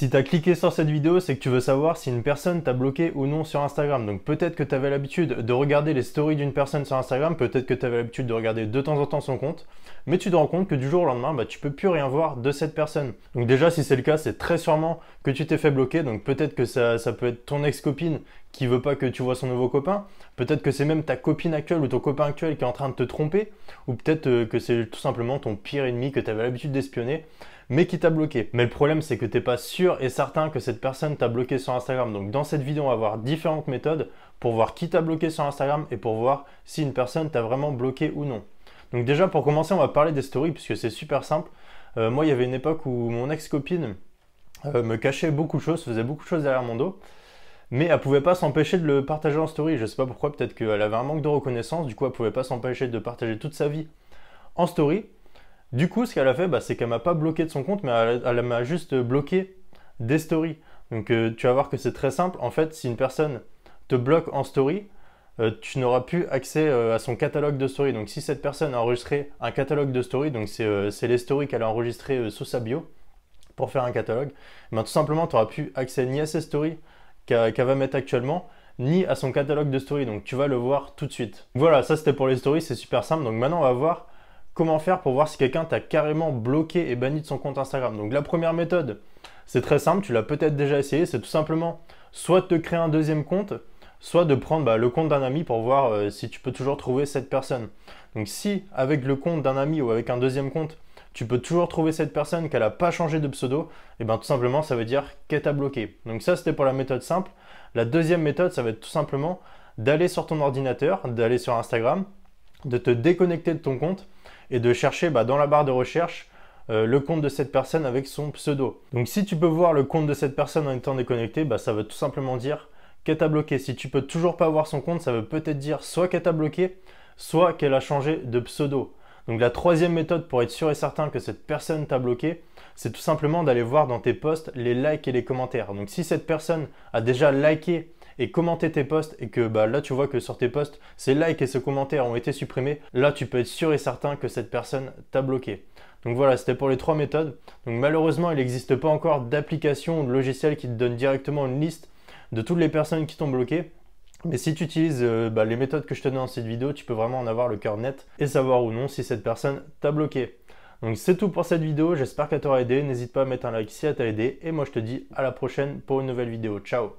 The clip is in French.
Si tu as cliqué sur cette vidéo, c'est que tu veux savoir si une personne t'a bloqué ou non sur Instagram. Donc peut-être que tu avais l'habitude de regarder les stories d'une personne sur Instagram, peut-être que tu avais l'habitude de regarder de temps en temps son compte, mais tu te rends compte que du jour au lendemain, tu peux plus rien voir de cette personne. Donc déjà, si c'est le cas, c'est très sûrement que tu t'es fait bloquer. Donc peut-être que ça peut être ton ex-copine qui veut pas que tu vois son nouveau copain, peut-être que c'est même ta copine actuelle ou ton copain actuel qui est en train de te tromper, ou peut-être que c'est tout simplement ton pire ennemi que tu avais l'habitude d'espionner, mais qui t'a bloqué. Mais le problème, c'est que tu n'es pas sûr et certain que cette personne t'a bloqué sur Instagram. Donc dans cette vidéo, on va voir différentes méthodes pour voir qui t'a bloqué sur Instagram et pour voir si une personne t'a vraiment bloqué ou non. Donc déjà, pour commencer, on va parler des stories puisque c'est super simple. Moi, il y avait une époque où mon ex-copine me cachait beaucoup de choses, faisait beaucoup de choses derrière mon dos, mais elle pouvait pas s'empêcher de le partager en story. Je sais pas pourquoi, peut-être qu'elle avait un manque de reconnaissance, du coup elle pouvait pas s'empêcher de partager toute sa vie en story. Du coup, ce qu'elle a fait, c'est qu'elle m'a pas bloqué de son compte, mais elle m'a juste bloqué des stories. Donc tu vas voir que c'est très simple. En fait, si une personne te bloque en story, tu n'auras plus accès à son catalogue de stories. Donc si cette personne a enregistré un catalogue de stories, donc c'est les stories qu'elle a enregistrées sous sa bio pour faire un catalogue, tout simplement tu n'auras plus accès ni à ses stories qu'elle va mettre actuellement, ni à son catalogue de stories. Donc tu vas le voir tout de suite. Voilà, ça c'était pour les stories, c'est super simple. Donc maintenant on va voir comment faire pour voir si quelqu'un t'a carrément bloqué et banni de son compte Instagram. Donc la première méthode, c'est très simple, tu l'as peut-être déjà essayé, c'est tout simplement soit de te créer un deuxième compte, soit de prendre le compte d'un ami pour voir si tu peux toujours trouver cette personne. Donc si avec le compte d'un ami ou avec un deuxième compte, tu peux toujours trouver cette personne, qu'elle n'a pas changé de pseudo, et tout simplement ça veut dire qu'elle t'a bloqué. Donc ça c'était pour la méthode simple. La deuxième méthode, ça va être tout simplement d'aller sur ton ordinateur, d'aller sur Instagram, de te déconnecter de ton compte et de chercher dans la barre de recherche le compte de cette personne avec son pseudo. Donc si tu peux voir le compte de cette personne en étant déconnecté, ça veut tout simplement dire qu'elle t'a bloqué. Si tu peux toujours pas voir son compte, ça veut peut-être dire soit qu'elle t'a bloqué, soit qu'elle a changé de pseudo. Donc la troisième méthode pour être sûr et certain que cette personne t'a bloqué, c'est tout simplement d'aller voir dans tes posts les likes et les commentaires. Donc si cette personne a déjà liké et commenté tes posts et que là tu vois que sur tes posts, ces likes et ces commentaires ont été supprimés, là tu peux être sûr et certain que cette personne t'a bloqué. Donc voilà, c'était pour les trois méthodes. Donc malheureusement, il n'existe pas encore d'application ou de logiciel qui te donne directement une liste de toutes les personnes qui t'ont bloqué. Mais si tu utilises les méthodes que je te donne dans cette vidéo, tu peux vraiment en avoir le cœur net et savoir ou non si cette personne t'a bloqué. Donc c'est tout pour cette vidéo, j'espère qu'elle t'aura aidé. N'hésite pas à mettre un like si elle t'a aidé. Et moi je te dis à la prochaine pour une nouvelle vidéo. Ciao!